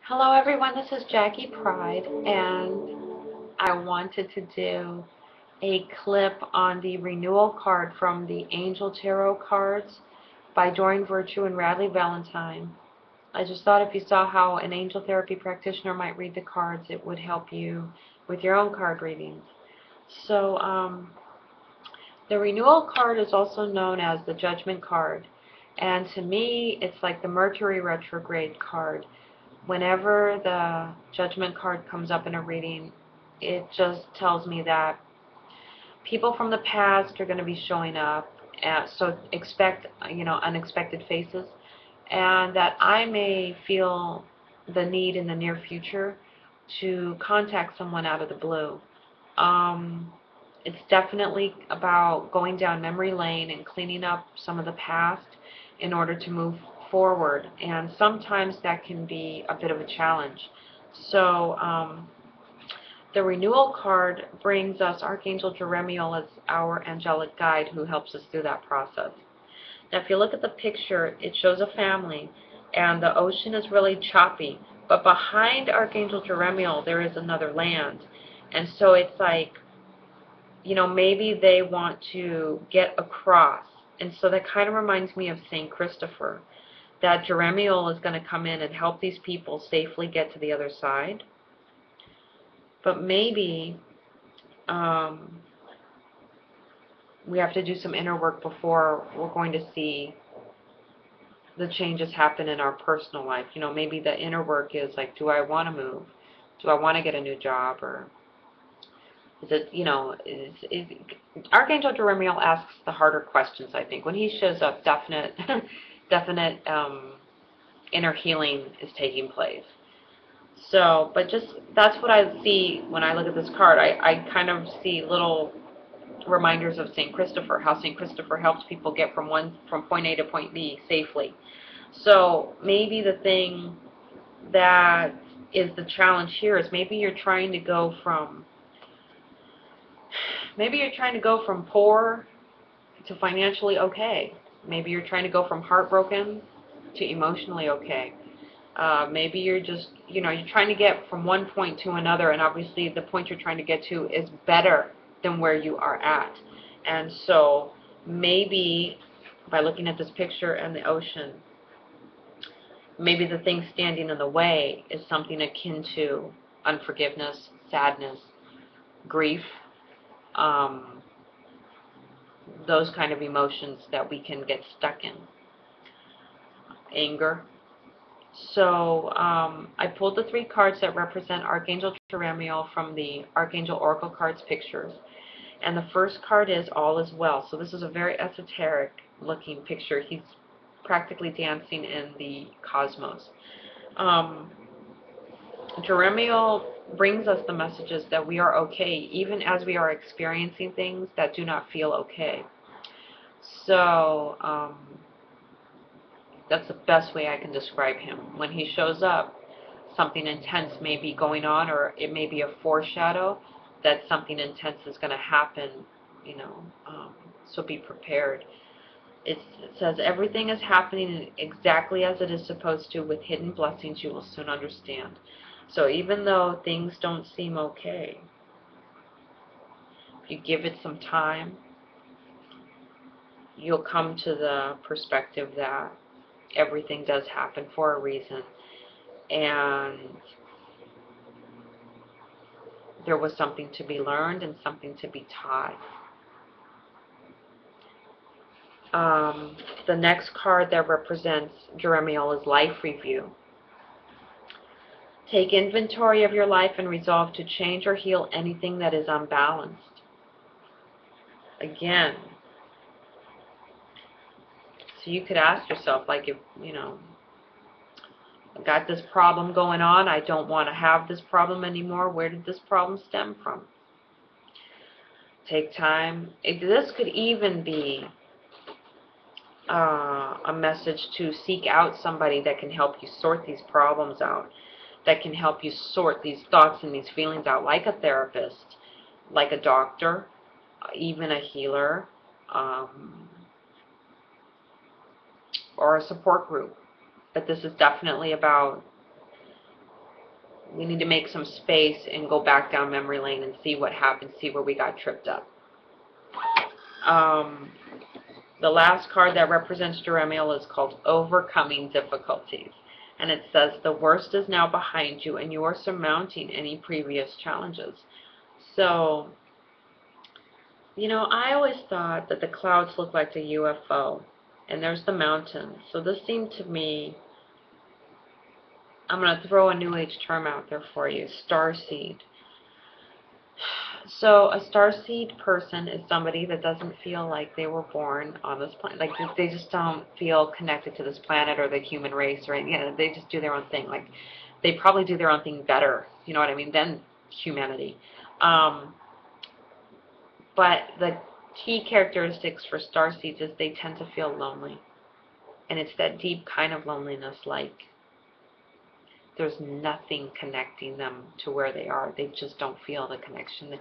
Hello everyone, this is Jackie Pride, and I wanted to do a clip on the Renewal card from the Angel Tarot cards by Doreen and Radliegh Valentine. I just thought if you saw how an angel therapy practitioner might read the cards, it would help you with your own card readings. So, the Renewal card is also known as the Judgment card, and to me, it's like the Mercury retrograde card. Whenever the Judgment card comes up in a reading, it just tells me that people from the past are going to be showing up, so expect, unexpected faces, and that I may feel the need in the near future to contact someone out of the blue. Um, it's definitely about going down memory lane and cleaning up some of the past in order to move forward, and sometimes that can be a bit of a challenge. So, the Renewal card brings us Archangel Jeremiel as our angelic guide who helps us through that process. Now, if you look at the picture, it shows a family, and the ocean is really choppy, but behind Archangel Jeremiel there is another land. And so it's like, maybe they want to get across. And so that kind of reminds me of St. Christopher, that Jeremiel is going to come in and help these people safely get to the other side. But maybe we have to do some inner work before we're going to see the changes happen in our personal life. Maybe the inner work is like, do I want to move? Do I want to get a new job? Or is it, Archangel Jeremiel asks the harder questions, I think. When he shows up, definite, definite inner healing is taking place. So, but just, that's what I see when I look at this card. I kind of see little reminders of St. Christopher, how St. Christopher helps people get from point A to point B safely. So maybe the thing that is the challenge here is maybe you're trying to go from poor to financially okay. Maybe you're trying to go from heartbroken to emotionally okay. Maybe you're just, you're trying to get from one point to another, and obviously the point you're trying to get to is better than where you are at. And so maybe by looking at this picture and the ocean, maybe the thing standing in the way is something akin to unforgiveness, sadness, grief, those kind of emotions that we can get stuck in, anger. So I pulled the three cards that represent Archangel Jeremiel from the Archangel Oracle cards pictures. And the first card is All is Well. So this is a very esoteric looking picture. He's practically dancing in the cosmos. Jeremiel brings us the messages that we are okay, even as we are experiencing things that do not feel okay. So that's the best way I can describe him. When he shows up, something intense may be going on, or it may be a foreshadow that something intense is going to happen, so be prepared. It says, everything is happening exactly as it is supposed to, with hidden blessings you will soon understand. So even though things don't seem okay, if you give it some time, you'll come to the perspective that everything does happen for a reason, and there was something to be learned and something to be taught. The next card that represents Jeremiel is Life Review. Take inventory of your life and resolve to change or heal anything that is unbalanced. Again, so you could ask yourself, like, if, I've got this problem going on, I don't want to have this problem anymore. Where did this problem stem from? Take time. This could even be a message to seek out somebody that can help you sort these problems out, that can help you sort these thoughts and these feelings out, like a therapist, like a doctor, even a healer, or a support group. But this is definitely about we need to make some space and go back down memory lane and see what happened, see where we got tripped up. The last card that represents Jeremiel is called Overcoming Difficulties. And it says, the worst is now behind you and you are surmounting any previous challenges. So, you know, I always thought that the clouds looked like a UFO. And there's the mountains. So this seemed to me, I'm going to throw a New Age term out there for you, starseed. So a starseed person is somebody that doesn't feel like they were born on this planet. Like they just don't feel connected to this planet or the human race or anything. You know, they just do their own thing. Like they probably do their own thing better, you know what I mean, than humanity. But the key characteristics for starseeds is they tend to feel lonely. And it's that deep kind of loneliness, like there's nothing connecting them to where they are. They just don't feel the connection.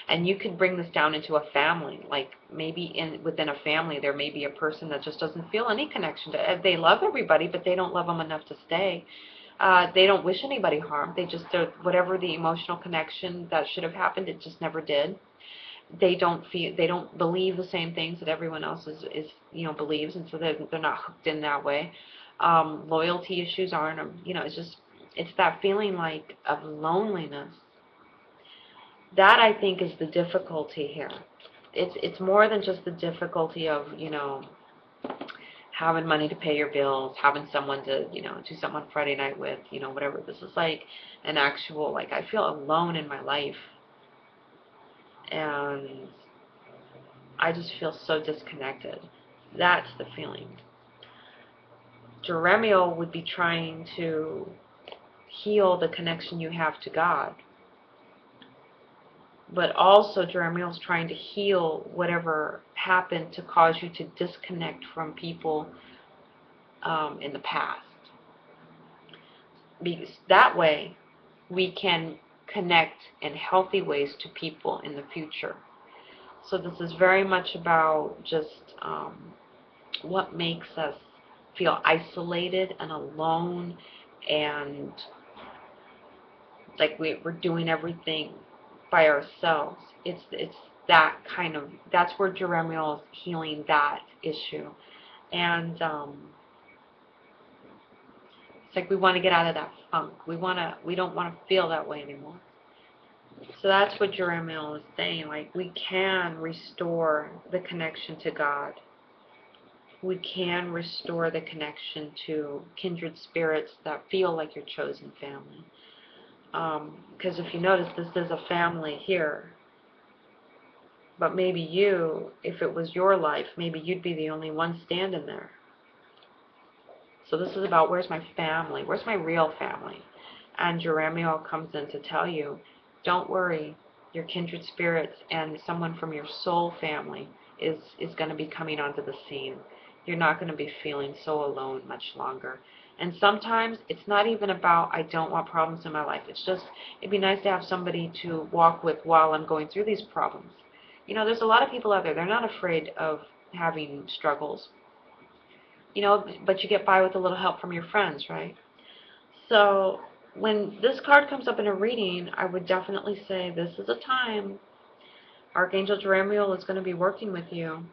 And you could bring this down into a family. Like maybe within a family there may be a person that just doesn't feel any connection to. They love everybody, but they don't love them enough to stay. They don't wish anybody harm. Whatever the emotional connection that should have happened, it just never did. They don't believe the same things that everyone else is believes, and so they're not hooked in that way. Loyalty issues aren't, it's that feeling like of loneliness. That, I think, is the difficulty here. It's more than just the difficulty of, having money to pay your bills, having someone to, do something on Friday night with, whatever. This is like an actual, like, I feel alone in my life. And I just feel so disconnected. That's the feeling. Jeremiel would be trying to heal the connection you have to God. But also Jeremiel's trying to heal whatever happened to cause you to disconnect from people in the past. Because that way we can connect in healthy ways to people in the future. So this is very much about just what makes us feel isolated and alone, and like we're doing everything by ourselves. It's that kind of, that's where Jeremiel is healing that issue. And it's like we want to get out of that funk. We don't want to feel that way anymore. So that's what Jeremiel is saying. Like, we can restore the connection to God. We can restore the connection to kindred spirits that feel like your chosen family. Because if you notice, this is a family here. But maybe you, if it was your life, maybe you'd be the only one standing there. So this is about, where's my family? Where's my real family? And Jeremiel comes in to tell you, don't worry, your kindred spirits and someone from your soul family is going to be coming onto the scene. You're not going to be feeling so alone much longer. And sometimes it's not even about, I don't want problems in my life. It's just, it'd be nice to have somebody to walk with while I'm going through these problems. There's a lot of people out there, they're not afraid of having struggles. But you get by with a little help from your friends, right? So when this card comes up in a reading, I would definitely say this is a time Archangel Jeremiel is going to be working with you,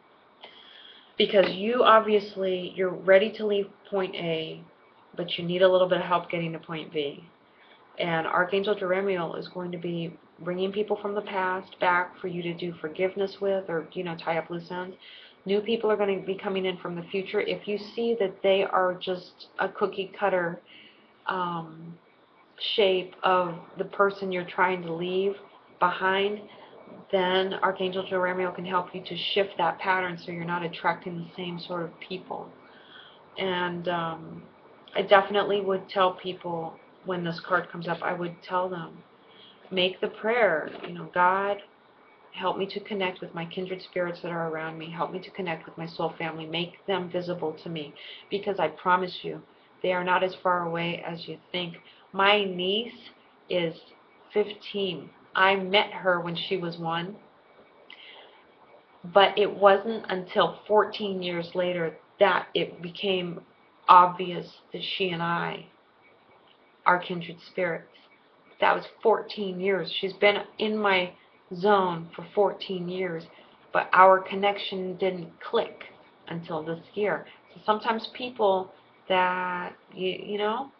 because you're ready to leave point A, but you need a little bit of help getting to point B. And Archangel Jeremiel is going to be bringing people from the past back for you to do forgiveness with, or tie up loose ends. New people are going to be coming in from the future. If you see that they are just a cookie cutter shape of the person you're trying to leave behind, then Archangel Jeremiel can help you to shift that pattern so you're not attracting the same sort of people. And I definitely would tell people, when this card comes up, I would tell them, make the prayer, God, help me to connect with my kindred spirits that are around me. Help me to connect with my soul family. Make them visible to me, because I promise you, they are not as far away as you think. My niece is 15. I met her when she was 1, but it wasn't until 14 years later that it became obvious that she and I are kindred spirits. that was 14 years. She's been in my zone for 14 years, but our connection didn't click until this year. So sometimes people that, you know,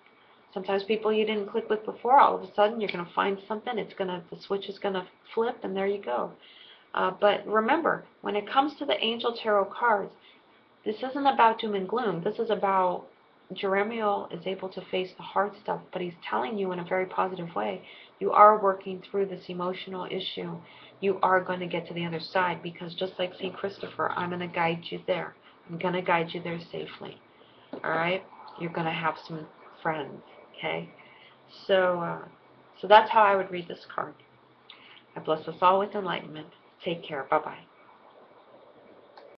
sometimes people you didn't click with before, all of a sudden you're going to find something, the switch is going to flip, and there you go. But remember, when it comes to the Angel Tarot cards, this isn't about doom and gloom. This is about Jeremiel is able to face the hard stuff, but he's telling you in a very positive way, you are working through this emotional issue. You are going to get to the other side, because just like St. Christopher, I'm going to guide you there. I'm going to guide you there safely. All right? You're going to have some friends, okay? So that's how I would read this card. I bless us all with enlightenment. Take care. Bye-bye.